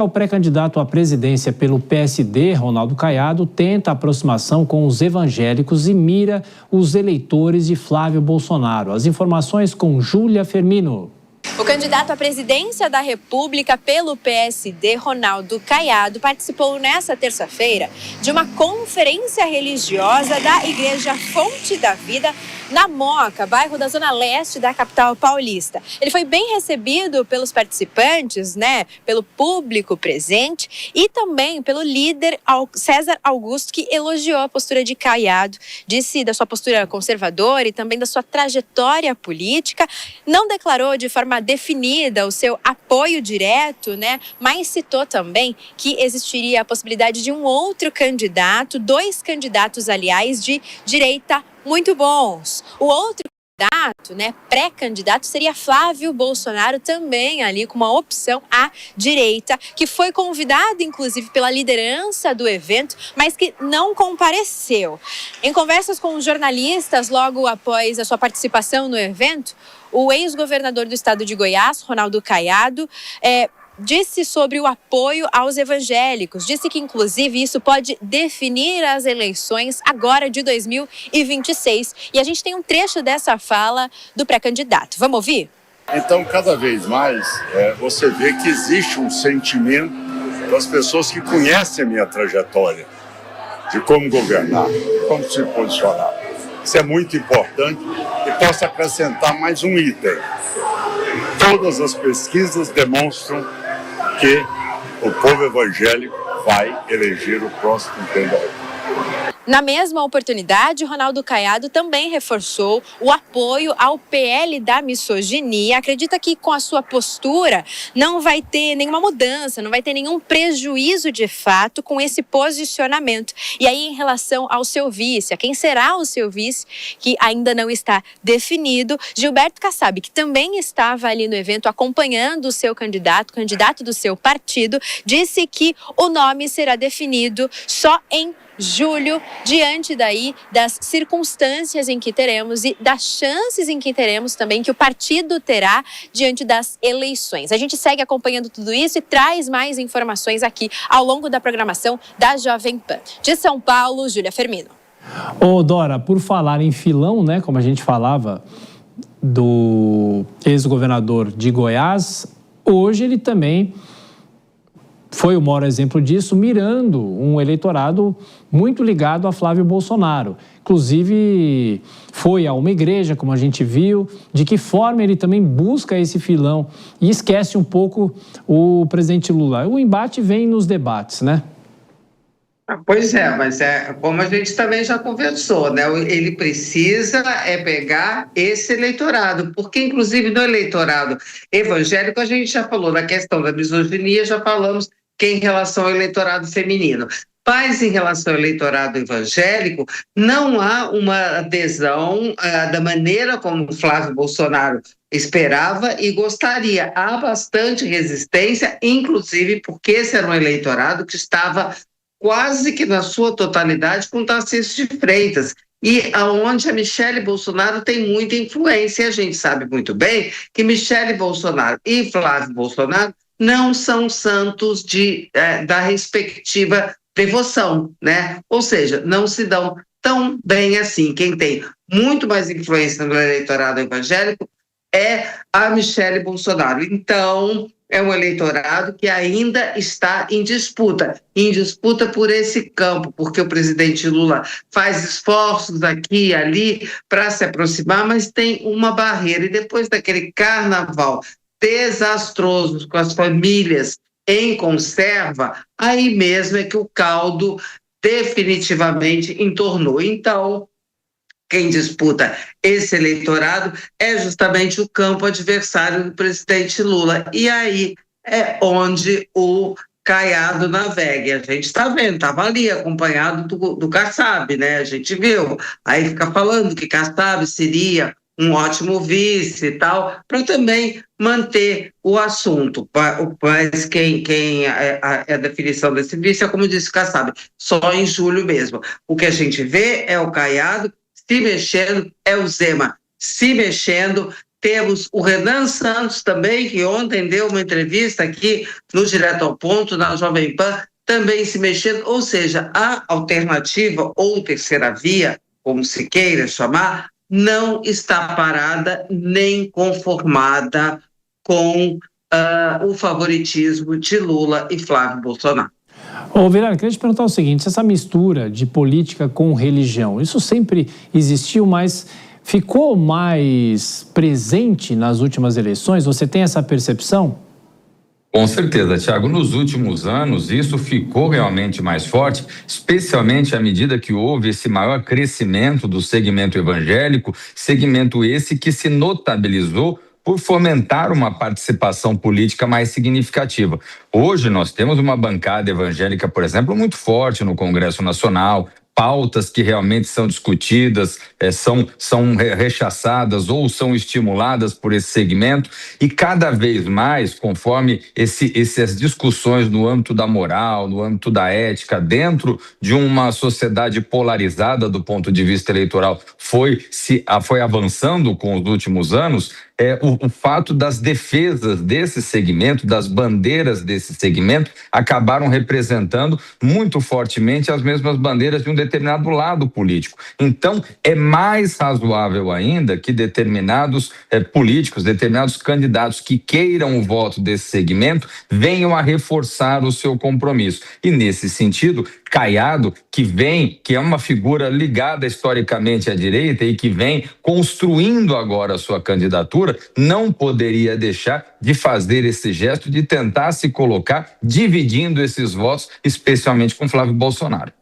O pré-candidato à presidência pelo PSD, Ronaldo Caiado, tenta aproximação com os evangélicos e mira os eleitores de Flávio Bolsonaro. As informações com Júlia Firmino. O candidato à presidência da República pelo PSD, Ronaldo Caiado, participou nesta terça-feira de uma conferência religiosa da Igreja Fonte da Vida, na Moca, bairro da Zona Leste da capital paulista. Ele foi bem recebido pelos participantes, pelo público presente e também pelo líder César Augusto, que elogiou a postura de Caiado, disse da sua postura conservadora e também da sua trajetória política. Não declarou de forma definida o seu apoio direto, mas citou também que existiria a possibilidade de um outro candidato, dois candidatos, aliás, de direita muito bons. O outro candidato, pré-candidato, seria Flávio Bolsonaro, também ali com uma opção à direita, que foi convidado, inclusive, pela liderança do evento, mas que não compareceu. Em conversas com jornalistas, logo após a sua participação no evento, o ex-governador do estado de Goiás, Ronaldo Caiado, disse sobre o apoio aos evangélicos. Disse que, inclusive, isso pode definir as eleições agora de 2026. E a gente tem um trecho dessa fala do pré-candidato. Vamos ouvir? Então, cada vez mais, você vê que existe um sentimento das pessoas que conhecem a minha trajetória, de como governar, como se posicionar. Isso é muito importante e posso acrescentar mais um item. Todas as pesquisas demonstram que o povo evangélico vai eleger o próximo candidato. Na mesma oportunidade, Ronaldo Caiado também reforçou o apoio ao PL da misoginia. Acredita que com a sua postura não vai ter nenhuma mudança, não vai ter nenhum prejuízo de fato com esse posicionamento. E aí, em relação ao seu vice, a quem será o seu vice, que ainda não está definido, Gilberto Kassab, que também estava ali no evento acompanhando o seu candidato do seu partido, disse que o nome será definido só em julho, diante daí das circunstâncias em que teremos e das chances em que teremos também que o partido terá diante das eleições. A gente segue acompanhando tudo isso e traz mais informações aqui ao longo da programação da Jovem Pan. De São Paulo, Júlia Firmino. Ô Dora, por falar em filão, como a gente falava do ex-governador de Goiás, hoje ele também foi o maior exemplo disso, mirando um eleitorado muito ligado a Flávio Bolsonaro. Inclusive, foi a uma igreja, como a gente viu, de que forma ele também busca esse filão e esquece um pouco o presidente Lula. O embate vem nos debates, Pois é, mas como a gente também já conversou, ele precisa pegar esse eleitorado, porque inclusive no eleitorado evangélico a gente já falou da questão da misoginia, já falamos que em relação ao eleitorado feminino. Mas em relação ao eleitorado evangélico, não há uma adesão da maneira como Flávio Bolsonaro esperava e gostaria. Há bastante resistência, inclusive porque esse era um eleitorado que estava quase que na sua totalidade com Tarcísio de Freitas, e aonde a Michele Bolsonaro tem muita influência. A gente sabe muito bem que Michele Bolsonaro e Flávio Bolsonaro não são santos da respectiva devoção, Ou seja, não se dão tão bem assim. Quem tem muito mais influência no eleitorado evangélico é a Michele Bolsonaro. Então, é um eleitorado que ainda está em disputa por esse campo, porque o presidente Lula faz esforços aqui e ali para se aproximar, mas tem uma barreira. E depois daquele carnaval desastroso com as famílias em conserva, aí mesmo é que o caldo definitivamente entornou. Então, quem disputa esse eleitorado é justamente o campo adversário do presidente Lula. E aí é onde o Caiado navega. A gente está vendo, estava ali acompanhado do Kassab, A gente viu. Aí fica falando que Kassab seria um ótimo vice e tal, para também manter o assunto. Mas a definição desse vice é, como disse o Kassab, só em julho mesmo. O que a gente vê é o Caiado se mexendo, é o Zema se mexendo, Temos o Renan Santos também, que ontem deu uma entrevista aqui no Direto ao Ponto, na Jovem Pan, também se mexendo. Ou seja, a alternativa ou terceira via, como se queira chamar, não está parada nem conformada com o favoritismo de Lula e Flávio Bolsonaro. Ô, Vilela, queria te perguntar o seguinte, essa mistura de política com religião, isso sempre existiu, mas ficou mais presente nas últimas eleições? Você tem essa percepção? Com certeza, Thiago. Nos últimos anos, isso ficou realmente mais forte, especialmente à medida que houve esse maior crescimento do segmento evangélico, segmento esse que se notabilizou por fomentar uma participação política mais significativa. Hoje nós temos uma bancada evangélica, por exemplo, muito forte no Congresso Nacional, pautas que realmente são discutidas, são rechaçadas ou são estimuladas por esse segmento, e cada vez mais, conforme essas discussões no âmbito da moral, no âmbito da ética, dentro de uma sociedade polarizada do ponto de vista eleitoral, foi avançando com os últimos anos, o fato das defesas desse segmento, das bandeiras desse segmento, acabaram representando muito fortemente as mesmas bandeiras de um determinado lado político. Então, é mais razoável ainda que determinados políticos, determinados candidatos que queiram o voto desse segmento, venham a reforçar o seu compromisso. E, nesse sentido, Caiado, que é uma figura ligada historicamente à direita e que vem construindo agora a sua candidatura, não poderia deixar de fazer esse gesto de tentar se colocar dividindo esses votos, especialmente com Flávio Bolsonaro.